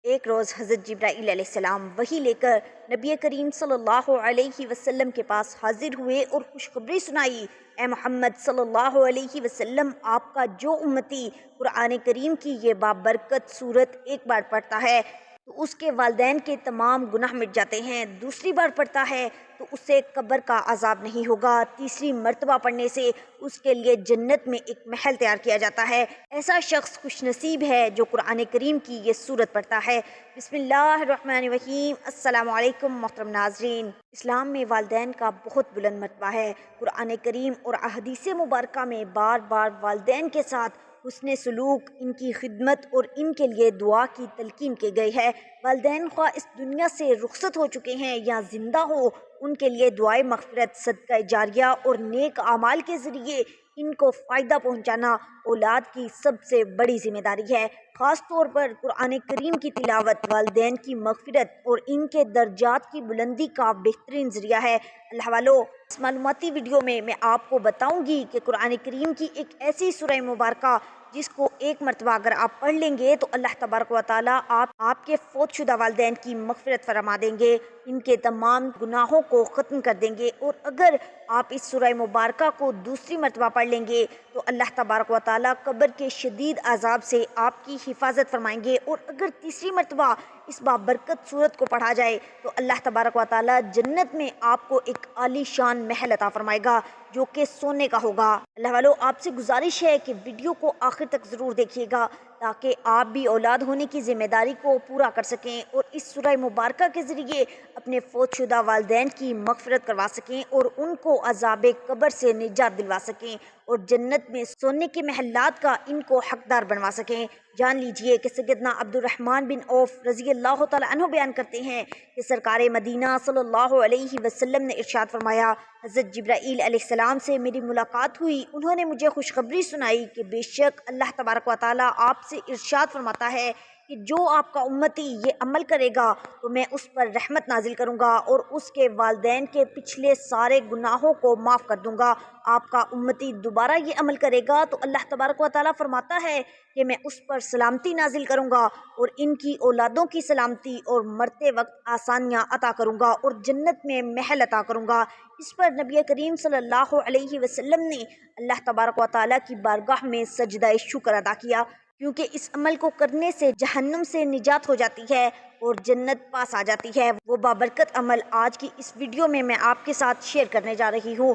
ایک روز حضرت جبرائیل علیہ السلام وحی لے کر نبی کریم صلی اللہ علیہ وسلم کے پاس حاضر ہوئے اور خوشخبری سنائی، اے محمد صلی اللہ علیہ وسلم، آپ کا جو امتی قرآن کریم کی یہ بابرکت صورت ایک بار پڑھتا ہے تو اس کے والدین کے تمام گناہ مٹ جاتے ہیں، دوسری بار پڑھتا ہے تو اسے قبر کا عذاب نہیں ہوگا، تیسری مرتبہ پڑھنے سے اس کے لیے جنت میں ایک محل تیار کیا جاتا ہے۔ ایسا شخص خوش نصیب ہے جو قرآن کریم کی یہ صورت پڑھتا ہے۔ بسم اللہ الرحمن الرحیم۔ السلام علیکم محترم ناظرین۔ اسلام میں والدین کا بہت بلند مرتبہ ہے۔ قرآن کریم اور احادیث مبارکہ میں بار بار والدین کے ساتھ حسن سلوک، ان کی خدمت اور ان کے لیے دعا کی تلقین کی گئی ہے۔ والدین خواہ اس دنیا سے رخصت ہو چکے ہیں یا زندہ ہو، ان کے لیے دعائے مغفرت، صدقہ جاریہ اور نیک اعمال کے ذریعے ان کو فائدہ پہنچانا اولاد کی سب سے بڑی ذمہ داری ہے۔ خاص طور پر قرآن کریم کی تلاوت والدین کی مغفرت اور ان کے درجات کی بلندی کا بہترین ذریعہ ہے۔ اللہ والو، اس معلوماتی ویڈیو میں آپ کو بتاؤں گی کہ قرآن کریم کی ایک ایسی سورہ مبارکہ جس کو ایک مرتبہ اگر آپ پڑھ لیں گے تو اللہ تبارک و تعالیٰ آپ کے فوت شدہ والدین کی مغفرت فرما دیں گے، ان کے تمام گناہوں کو ختم کر دیں گے، اور اگر آپ اس سورہ مبارکہ کو دوسری مرتبہ پڑھ لیں گے تو اللہ تبارک و تعالیٰ قبر کے شدید عذاب سے آپ کی حفاظت فرمائیں گے، اور اگر تیسری مرتبہ اس بابرکت صورت کو پڑھا جائے تو اللہ تبارک و تعالیٰ جنت میں آپ کو ایک عالی شان محل عطا فرمائے گا جو کہ سونے کا ہوگا۔ اللہ والو، آپ سے گزارش ہے کہ ویڈیو کو آخر تک ضرور دیکھیے گا تاکہ آپ بھی اولاد ہونے کی ذمہ داری کو پورا کر سکیں اور اس سورہ مبارکہ کے ذریعے اپنے فوت شدہ والدین کی مغفرت کروا سکیں اور ان کو عذاب قبر سے نجات دلوا سکیں اور جنت میں سونے کے محلات کا ان کو حقدار بنوا سکیں۔ جان لیجئے کہ سیدنا عبد الرحمن بن عوف رضی اللہ تعالیٰ عنہ بیان کرتے ہیں کہ سرکار مدینہ صلی اللہ علیہ وسلم نے ارشاد فرمایا، حضرت جبرائیل علیہ السلام سے میری ملاقات ہوئی، انہوں نے مجھے خوشخبری سنائی کہ بے شک اللہ تبارک و تعالیٰ آپ سے ارشاد فرماتا ہے کہ جو آپ کا امتی یہ عمل کرے گا تو میں اس پر رحمت نازل کروں گا اور اس کے والدین کے پچھلے سارے گناہوں کو معاف کر دوں گا۔ آپ کا امتی دوبارہ یہ عمل کرے گا تو اللہ تبارک و تعالیٰ فرماتا ہے کہ میں اس پر سلامتی نازل کروں گا اور ان کی اولادوں کی سلامتی اور مرتے وقت آسانیاں عطا کروں گا اور جنت میں محل عطا کروں گا۔ اس پر نبی کریم صلی اللہ علیہ وسلم نے اللہ تبارک و تعالیٰ کی بارگاہ میں سجدہ شکر ادا کیا، کیونکہ اس عمل کو کرنے سے جہنم سے نجات ہو جاتی ہے اور جنت پاس آ جاتی ہے۔ وہ بابرکت عمل آج کی اس ویڈیو میں آپ کے ساتھ شیئر کرنے جا رہی ہوں۔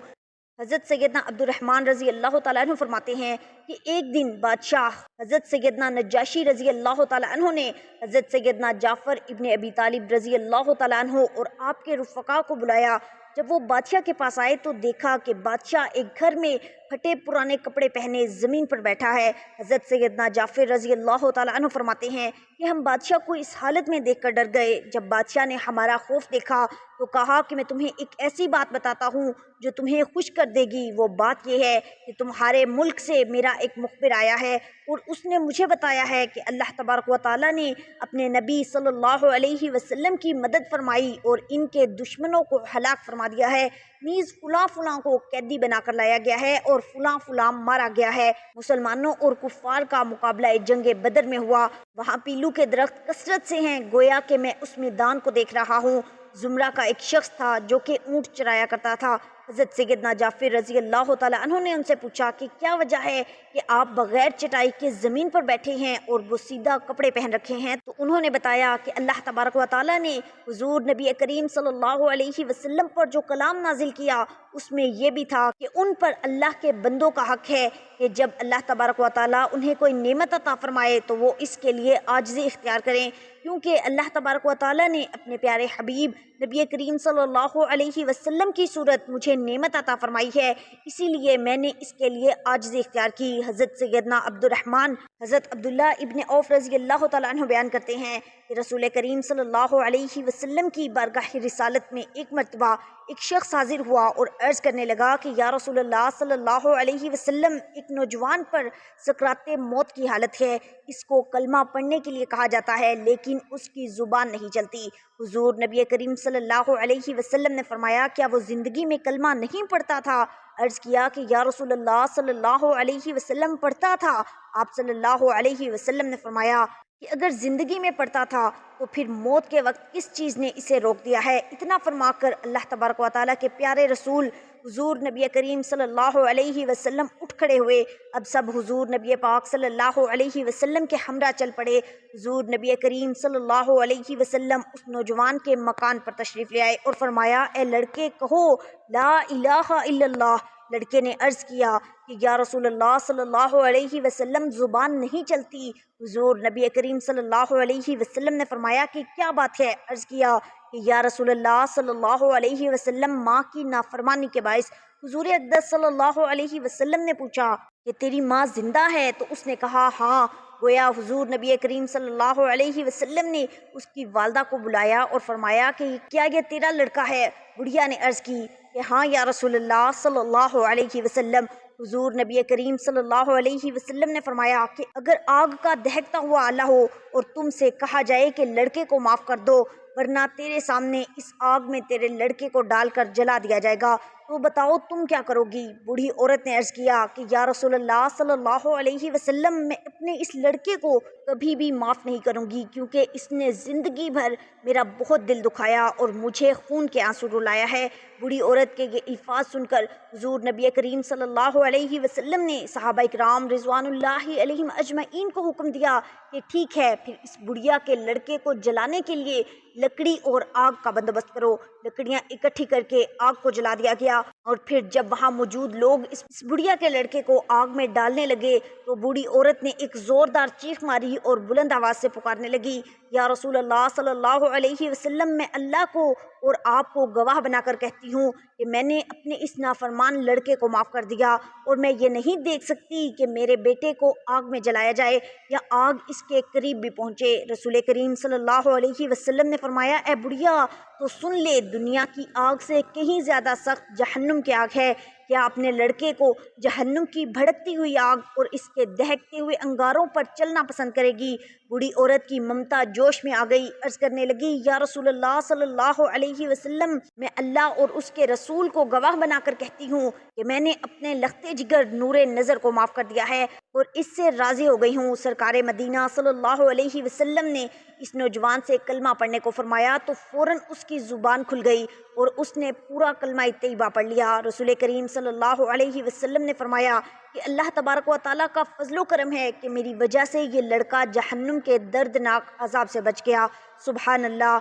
حضرت سیدنا عبد الرحمن رضی اللہ تعالیٰ عنہ فرماتے ہیں کہ ایک دن بادشاہ حضرت سیدنا نجاشی رضی اللہ تعالیٰ عنہ نے حضرت سیدنا جعفر ابن ابی طالب رضی اللہ تعالیٰ عنہ اور آپ کے رفقا کو بلایا۔ جب وہ بادشاہ کے پاس آئے تو دیکھا کہ بادشاہ ایک گھر میں پھٹے پرانے کپڑے پہنے زمین پر بیٹھا ہے۔ حضرت سیدنا جعفر رضی اللہ تعالیٰ عنہ فرماتے ہیں کہ ہم بادشاہ کو اس حالت میں دیکھ کر ڈر گئے۔ جب بادشاہ نے ہمارا خوف دیکھا تو کہا کہ میں تمہیں ایک ایسی بات بتاتا ہوں جو تمہیں خوش کر دے گی۔ وہ بات یہ ہے کہ تمہارے ملک سے میرا ایک مخبر آیا ہے اور اس نے مجھے بتایا ہے کہ اللہ تبارک و تعالیٰ نے اپنے نبی صلی اللہ علیہ وسلم کی مدد فرمائی اور ان کے دشمنوں کو ہلاک فرما دیا ہے، نیز فلاں فلاں کو قیدی بنا کر لایا گیا ہے اور فلاں فلاں مارا گیا ہے۔ مسلمانوں اور کفار کا مقابلہ جنگ بدر میں ہوا، وہاں پیلو کے درخت کثرت سے ہیں، گویا کہ میں اس میدان کو دیکھ رہا ہوں۔ زمرہ کا ایک شخص تھا جو کہ اونٹ چرایا کرتا تھا۔ حضرت سیدنا جعفر رضی اللہ تعالیٰ عنہ نے ان سے پوچھا کہ کیا وجہ ہے کہ آپ بغیر چٹائی کے زمین پر بیٹھے ہیں اور وہ سیدھا کپڑے پہن رکھے ہیں؟ تو انہوں نے بتایا کہ اللہ تبارک و تعالیٰ نے حضور نبی کریم صلی اللہ علیہ وسلم پر جو کلام نازل کیا اس میں یہ بھی تھا کہ ان پر اللہ کے بندوں کا حق ہے کہ جب اللہ تبارک و تعالیٰ انہیں کوئی نعمت عطا فرمائے تو وہ اس کے لیے عاجزی اختیار کریں، کیونکہ اللہ تبارک و تعالیٰ نے اپنے پیارے حبیب نبی کریم صلی اللہ علیہ وسلم کی صورت مجھے نعمت عطا فرمائی ہے، اسی لیے میں نے اس کے لیے عاجزی اختیار کی۔ حضرت سیدنا عبد الرحمن حضرت عبداللہ ابن عوف رضی اللہ تعالیٰ عنہ بیان کرتے ہیں کہ رسول کریم صلی اللہ علیہ وسلم کی بارگاہ رسالت میں ایک مرتبہ ایک شخص حاضر ہوا اور عرض کرنے لگا کہ یا رسول اللہ صلی اللہ علیہ وسلم، ایک نوجوان پر سکرات موت کی حالت ہے، اس کو کلمہ پڑھنے کے لیے کہا جاتا ہے لیکن اس کی زبان نہیں چلتی۔ حضور نبی کریم صلی اللہ علیہ وسلم نے فرمایا، کیا وہ زندگی میں کلمہ نہیں پڑھتا تھا؟ عرض کیا کہ یا رسول اللہ صلی اللہ علیہ وسلم پڑھتا تھا۔ آپ صلی اللہ علیہ وسلم نے فرمایا، کہ اگر زندگی میں پڑتا تھا تو پھر موت کے وقت کس چیز نے اسے روک دیا ہے۔ اتنا فرما کر اللہ تبارک و تعالیٰ کے پیارے رسول حضور نبی کریم صلی اللہ علیہ وسلم اٹھ کھڑے ہوئے۔ اب سب حضور نبی پاک صلی اللہ علیہ وسلم کے ہمراہ چل پڑے۔ حضور نبی کریم صلی اللہ علیہ وسلم اس نوجوان کے مکان پر تشریف لے آئے اور فرمایا، اے لڑکے کہو لا الہ الا اللہ۔ لڑکے نے عرض کیا کہ یا رسول اللہ صلی اللہ علیہ وسلم زبان نہیں چلتی۔ حضور نبی کریم صلی اللہ علیہ وسلم نے فرمایا کہ کیا بات ہے؟ عرض کیا کہ یا رسول اللہ صلی اللہ علیہ وسلم ماں کی نافرمانی کے باعث۔ حضور اقدس صلی اللہ علیہ وسلم نے پوچھا کہ تیری ماں زندہ ہے؟ تو اس نے کہا ہاں۔ گویا حضور نبی کریم صلی اللہ علیہ وسلم نے اس کی والدہ کو بلایا اور فرمایا کہ کیا یہ تیرا لڑکا ہے؟ بڑھیا نے عرض کی کہ ہاں یا رسول اللہ صلی اللہ علیہ وسلم۔ حضور نبی کریم صلی اللہ علیہ وسلم نے فرمایا کہ اگر آگ کا دہکتا ہوا آلہ ہو اور تم سے کہا جائے کہ لڑکے کو معاف کر دو ورنہ تیرے سامنے اس آگ میں تیرے لڑکے کو ڈال کر جلا دیا جائے گا، تو بتاؤ تم کیا کرو گی؟ بوڑھی عورت نے عرض کیا کہ یا رسول اللہ صلی اللہ علیہ وسلم میں اپنے اس لڑکے کو کبھی بھی معاف نہیں کروں گی، کیونکہ اس نے زندگی بھر میرا بہت دل دکھایا اور مجھے خون کے آنسو رلایا ہے۔ بوڑھی عورت کے یہ الفاظ سن کر حضور نبی کریم صلی اللہ علیہ وسلم نے صحابہ کرام رضوان اللہ علیہم اجمعین کو حکم دیا کہ ٹھیک ہے، پھر اس بڑھیا کے لڑکے کو جلانے کے لیے لکڑی اور آگ کا بندوبست کرو۔ لکڑیاں اکٹھی کر کے آگ کو جلا دیا گیا اور پھر جب وہاں موجود لوگ اس بڑھیا کے لڑکے کو آگ میں ڈالنے لگے تو بوڑھی عورت نے ایک زوردار چیخ ماری اور بلند آواز سے پکارنے لگی، یا رسول اللہ صلی اللہ علیہ وسلم، میں اللہ کو اور آپ کو گواہ بنا کر کہتی ہوں کہ میں نے اپنے اس نافرمان لڑکے کو معاف کر دیا اور میں یہ نہیں دیکھ سکتی کہ میرے بیٹے کو آگ میں جلایا جائے یا آگ اس کے قریب بھی پہنچے۔ رسول کریم صلی اللہ علیہ وسلم نے فرمایا، اے بڑھیا تو سن لے، دنیا کی آگ سے کہیں زیادہ سخت جہنم کی آگ ہے۔ کیا اپنے لڑکے کو جہنم کی بھڑکتی ہوئی آگ اور اس کے دہکتے ہوئے انگاروں پر چلنا پسند کرے گی؟ بوڑھی عورت کی ممتا جوش میں آ گئی، عرض کرنے لگی، یا رسول اللہ صلی اللہ علیہ وسلم، میں اللہ اور اس کے رسول کو گواہ بنا کر کہتی ہوں کہ میں نے اپنے لختے جگر نور نظر کو معاف کر دیا ہے اور اس سے راضی ہو گئی ہوں۔ سرکار مدینہ صلی اللہ علیہ وسلم نے اس نوجوان سے کلمہ پڑھنے کو فرمایا تو فوراً اس کی زبان کھل گئی اور اس نے پورا کلمہ طیبہ پڑھ لیا۔ رسول کریم صلی اللہ علیہ وسلم نے فرمایا کہ اللہ تبارک و تعالیٰ کا فضل و کرم ہے کہ میری وجہ سے یہ لڑکا جہنم کے دردناک عذاب سے بچ گیا۔ سبحان اللہ۔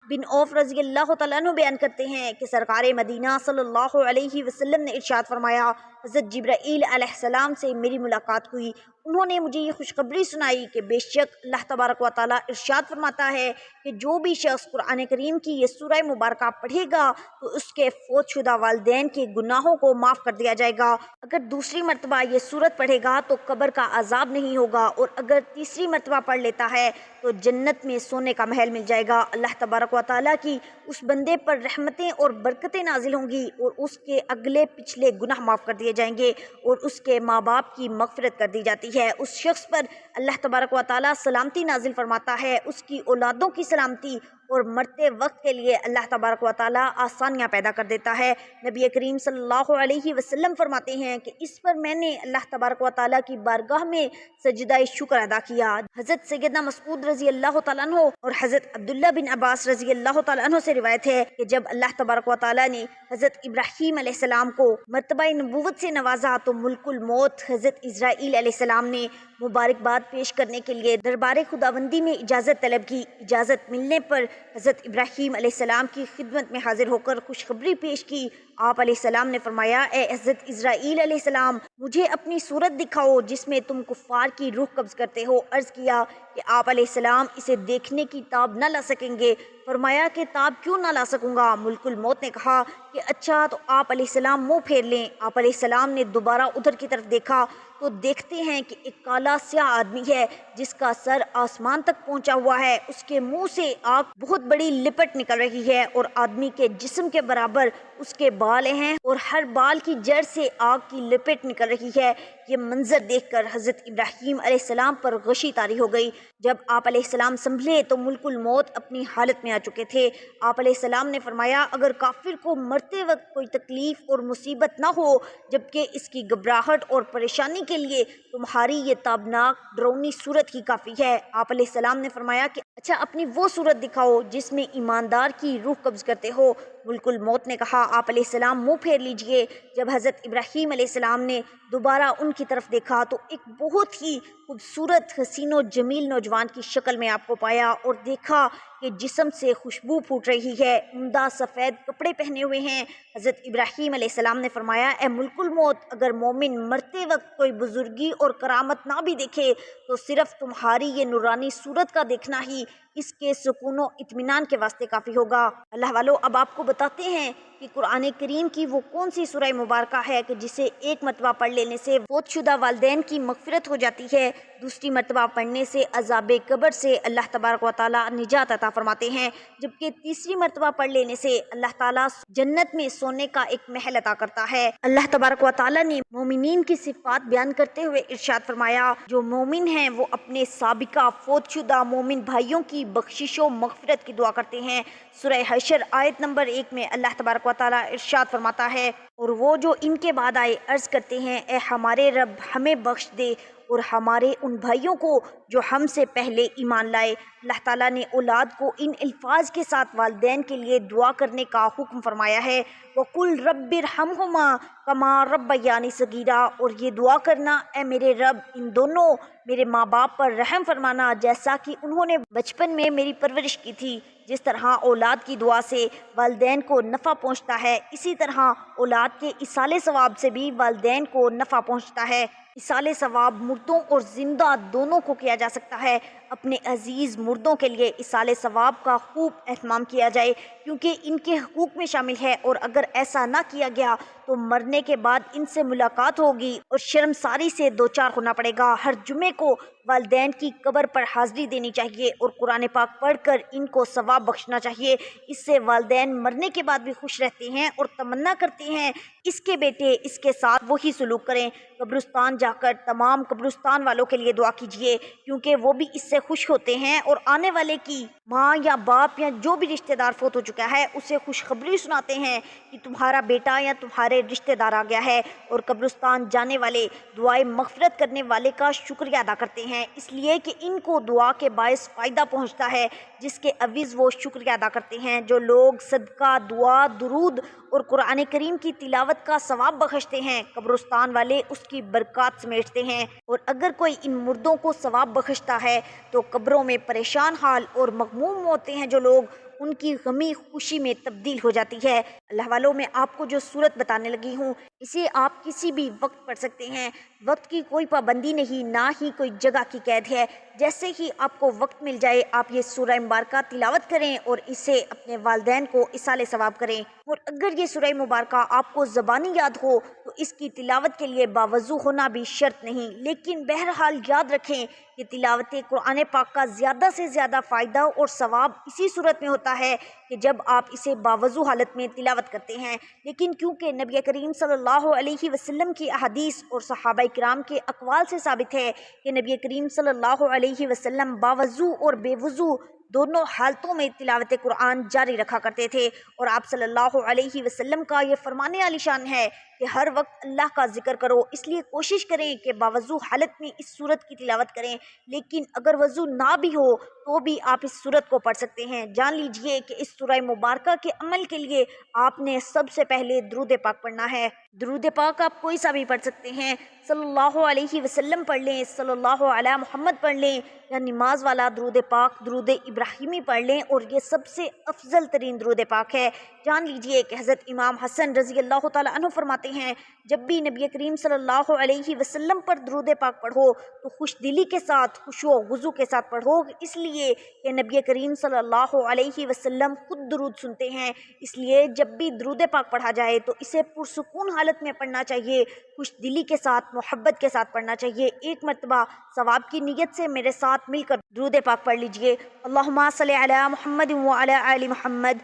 بن عوف رضی اللہ تعالیٰ عنہ بیان کرتے ہیں کہ سرکار مدینہ صلی اللہ علیہ وسلم نے ارشاد فرمایا، حضرت جبرائیل علیہ السلام سے میری ملاقات ہوئی، انہوں نے مجھے یہ خوشخبری سنائی کہ بے شک اللہ تبارک و تعالیٰ ارشاد فرماتا ہے کہ جو بھی شخص قرآن کریم کی یہ سورہ مبارکہ پڑھے گا تو اس کے فوت شدہ والدین کے گناہوں کو معاف کر دیا جائے گا۔ اگر دوسری مرتبہ یہ سورت پڑھے گا تو قبر کا عذاب نہیں ہوگا، اور اگر تیسری مرتبہ پڑھ لیتا ہے تو جنت میں سونے کا محل مل جائے گا۔ اللہ تبارک و تعالیٰ کی اس بندے پر رحمتیں اور برکتیں نازل ہوں گی اور اس کے اگلے پچھلے گناہ معاف کر دیے جائیں گے اور اس کے ماں باپ کی مغفرت کر دی جاتی ہے۔ اس شخص پر اللہ تبارک و تعالیٰ سلامتی نازل فرماتا ہے، اس کی اولادوں کی سلامتی، اور مرتے وقت کے لیے اللہ تبارک و تعالیٰ آسانیاں پیدا کر دیتا ہے۔ نبی کریم صلی اللہ علیہ وسلم فرماتے ہیں کہ اس پر میں نے اللہ تبارک و تعالیٰ کی بارگاہ میں سجدہ شکر ادا کیا۔ حضرت سیدنا مسعود رضی اللہ تعالیٰ عنہ اور حضرت عبداللہ بن عباس رضی اللہ تعالیٰ عنہ سے روایت ہے کہ جب اللہ تبارک و تعالیٰ نے حضرت ابراہیم علیہ السلام کو مرتبہ نبوت سے نوازا تو ملک الموت حضرت اسرائیل علیہ السلام نے مبارکباد پیش کرنے کے لیے دربار خداوندی میں اجازت طلب کی۔ اجازت ملنے پر حضرت ابراہیم علیہ السلام کی خدمت میں حاضر ہو کر خوشخبری پیش کی۔ آپ علیہ السلام نے فرمایا، اے حضرت اسرائیل علیہ السلام، مجھے اپنی صورت دکھاؤ جس میں تم کفار کی روح قبض کرتے ہو۔ عرض کیا کہ آپ علیہ السلام اسے دیکھنے کی تاب نہ لا سکیں گے۔ فرمایا کہ تاب کیوں نہ لا سکوں گا؟ ملک الموت نے کہا کہ اچھا تو آپ علیہ السلام منہ پھیر لیں۔ آپ علیہ السلام نے دوبارہ ادھر کی طرف دیکھا تو دیکھتے ہیں کہ ایک کالا سیاہ آدمی ہے جس کا سر آسمان تک پہنچا ہوا ہے، اس کے منہ سے آگ بہت بڑی لپٹ نکل رہی ہے اور آدمی کے جسم کے برابر اس کے بال ہیں اور ہر بال کی جڑ سے آگ کی لپٹ نکل رہی ہے۔ یہ منظر دیکھ کر حضرت ابراہیم علیہ السلام پر غشی طاری ہو گئی۔ جب آپ علیہ السلام سنبھلے تو ملک الموت اپنی حالت میں آ چکے تھے۔ آپ علیہ السلام نے فرمایا اگر کافر کو مرتے وقت کوئی تکلیف اور مصیبت نہ ہو جبکہ اس کی گھبراہٹ اور پریشانی کے لیے تمہاری یہ تابناک ڈراؤنی صورت ہی کافی ہے۔ آپ علیہ السلام نے فرمایا کہ اچھا اپنی وہ صورت دکھاؤ جس میں ایماندار کی روح قبض کرتے ہو۔ ملک الموت نے کہا آپ علیہ السلام منہ پھیر لیجئے۔ جب حضرت ابراہیم علیہ السلام نے دوبارہ ان کی طرف دیکھا تو ایک بہت ہی خوبصورت حسین و جمیل نوجوان کی شکل میں آپ کو پایا اور دیکھا کہ جسم سے خوشبو پھوٹ رہی ہے، عمدہ سفید کپڑے پہنے ہوئے ہیں۔ حضرت ابراہیم علیہ السلام نے فرمایا اے ملک الموت اگر مومن مرتے وقت کوئی بزرگی اور کرامت نہ بھی دیکھے تو صرف تمہاری یہ نورانی صورت کا دیکھنا ہی اس کے سکون و اطمینان کے واسطے کافی ہوگا۔ اللہ والو اب آپ کو بتاتے ہیں کہ قرآن کریم کی وہ کون سی سورہ مبارکہ ہے کہ جسے ایک مرتبہ پڑھ لینے سے فوت شدہ والدین کی مغفرت ہو جاتی ہے، دوسری مرتبہ پڑھنے سے عذاب قبر سے اللہ تبارک و تعالی نجات عطا فرماتے ہیں، جبکہ تیسری مرتبہ پڑھ لینے سے اللہ تعالیٰ جنت میں سونے کا ایک محل عطا کرتا ہے۔ اللہ تبارک و تعالی نے مومنین کی صفات بیان کرتے ہوئے ارشاد فرمایا جو مومن ہیں وہ اپنے سابقہ فوت شدہ مومن بھائیوں کی بخشش و مغفرت کی دعا کرتے ہیں۔ سورہ حشر آیت نمبر 1 میں اللہ تبارک و تعالی ارشاد فرماتا ہے اور وہ جو ان کے بعد آئے عرض کرتے ہیں اے ہمارے رب ہمیں بخش دے اور ہمارے ان بھائیوں کو جو ہم سے پہلے ایمان لائے۔ اللہ تعالیٰ نے اولاد کو ان الفاظ کے ساتھ والدین کے لیے دعا کرنے کا حکم فرمایا ہے وَقُلْ رَبِّ ارْحَمْهُمَا كَمَا رَبَّيَانِي صَغِيرًا، اور یہ دعا کرنا اے میرے رب ان دونوں میرے ماں باپ پر رحم فرمانا جیسا کہ انہوں نے بچپن میں میری پرورش کی تھی۔ جس طرح اولاد کی دعا سے والدین کو نفع پہنچتا ہے اسی طرح اولاد کے ایصال ثواب سے بھی والدین کو نفع پہنچتا ہے۔ ایصال ثواب مردوں اور زندہ دونوں کو کیا جا سکتا ہے۔ اپنے عزیز مردوں کے لیے ایصال ثواب کا خوب اہتمام کیا جائے کیونکہ ان کے حقوق میں شامل ہے، اور اگر ایسا نہ کیا گیا تو مرنے کے بعد ان سے ملاقات ہوگی اور شرمساری سے دوچار ہونا پڑے گا۔ ہر جمعے کو والدین کی قبر پر حاضری دینی چاہیے اور قرآن پاک پڑھ کر ان کو ثواب بخشنا چاہیے۔ اس سے والدین مرنے کے بعد بھی خوش رہتے ہیں اور تمنا کرتے ہیں اس کے بیٹے اس کے ساتھ وہی سلوک کریں۔ قبرستان جا کر تمام قبرستان والوں کے لیے دعا کیجیے کیونکہ وہ بھی اس سے خوش ہوتے ہیں اور آنے والے کی ماں یا باپ یا جو بھی رشتہ دار فوت ہو چکا ہے اسے خوشخبری سناتے ہیں کہ تمہارا بیٹا یا تمہارے رشتہ دار آ گیا ہے، اور قبرستان جانے والے دعائیں مغفرت کرنے والے کا شکریہ ادا کرتے ہیں اس لیے کہ ان کو دعا کے باعث فائدہ پہنچتا ہے جس کے عوض وہ شکریہ ادا کرتے ہیں۔ جو لوگ صدقہ، دعا، درود اور قرآن کریم کی تلاوت کا ثواب بخشتے ہیں قبرستان والے اس کی برکات سمیٹتے ہیں، اور اگر کوئی ان مردوں کو ثواب بخشتا ہے تو قبروں میں پریشان حال اور مغموم ہوتے ہیں جو لوگ ان کی غمی خوشی میں تبدیل ہو جاتی ہے۔ اللہ والوں میں آپ کو جو صورت بتانے لگی ہوں اسے آپ کسی بھی وقت پڑھ سکتے ہیں، وقت کی کوئی پابندی نہیں، نہ ہی کوئی جگہ کی قید ہے۔ جیسے ہی آپ کو وقت مل جائے آپ یہ سورہ مبارکہ تلاوت کریں اور اسے اپنے والدین کو ایصال ثواب کریں، اور اگر یہ سورہ مبارکہ آپ کو زبانی یاد ہو تو اس کی تلاوت کے لیے باوضو ہونا بھی شرط نہیں، لیکن بہرحال یاد رکھیں کہ تلاوت قرآن پاک کا زیادہ سے زیادہ فائدہ اور ثواب اسی صورت میں ہوتا ہے کہ جب آپ اسے باوضو حالت میں تلاوت کرتے ہیں۔ لیکن کیونکہ نبی کریم صلی اللہ علیہ وسلم کی احادیث اور صحابہ کرام کے اقوال سے ثابت ہے کہ نبی کریم صلی اللہ علیہ وسلم باوضو اور بے وضو دونوں حالتوں میں تلاوت قرآن جاری رکھا کرتے تھے، اور آپ صلی اللہ علیہ وسلم کا یہ فرمان عالی شان ہے کہ ہر وقت اللہ کا ذکر کرو، اس لیے کوشش کریں کہ باوضو حالت میں اس سورت کی تلاوت کریں، لیکن اگر وضو نہ بھی ہو تو بھی آپ اس سورت کو پڑھ سکتے ہیں۔ جان لیجئے کہ اس سورہ مبارکہ کے عمل کے لیے آپ نے سب سے پہلے درود پاک پڑھنا ہے۔ درود پاک آپ کوئی سا بھی پڑھ سکتے ہیں، صلی اللہ علیہ وسلم پڑھ لیں، صلی اللہ علیہ محمد پڑھ لیں، یا نماز والا درود پاک درود ابراہیمی پڑھ لیں، اور یہ سب سے افضل ترین درود پاک ہے۔ جان لیجئے کہ حضرت امام حسن رضی اللہ تعالیٰ عنہ فرماتے ہیں جب بھی نبی کریم صلی اللہ علیہ وسلم پر درود پاک پڑھو تو خوش دلی کے ساتھ، خشوع و وضو کے ساتھ پڑھو، اس لیے کہ نبی کریم صلی اللہ علیہ وسلم خود درود سنتے ہیں، اس لیے جب بھی درود پاک پڑھا جائے تو اسے پرسکون حالت میں پڑھنا چاہیے، خوش دلی کے ساتھ، محبت کے ساتھ پڑھنا چاہیے۔ ایک مرتبہ ثواب کی نیت سے میرے ساتھ مل کر درود پاک پڑھ لیجئے۔ اللہم صلی علی محمد وعلی آل محمد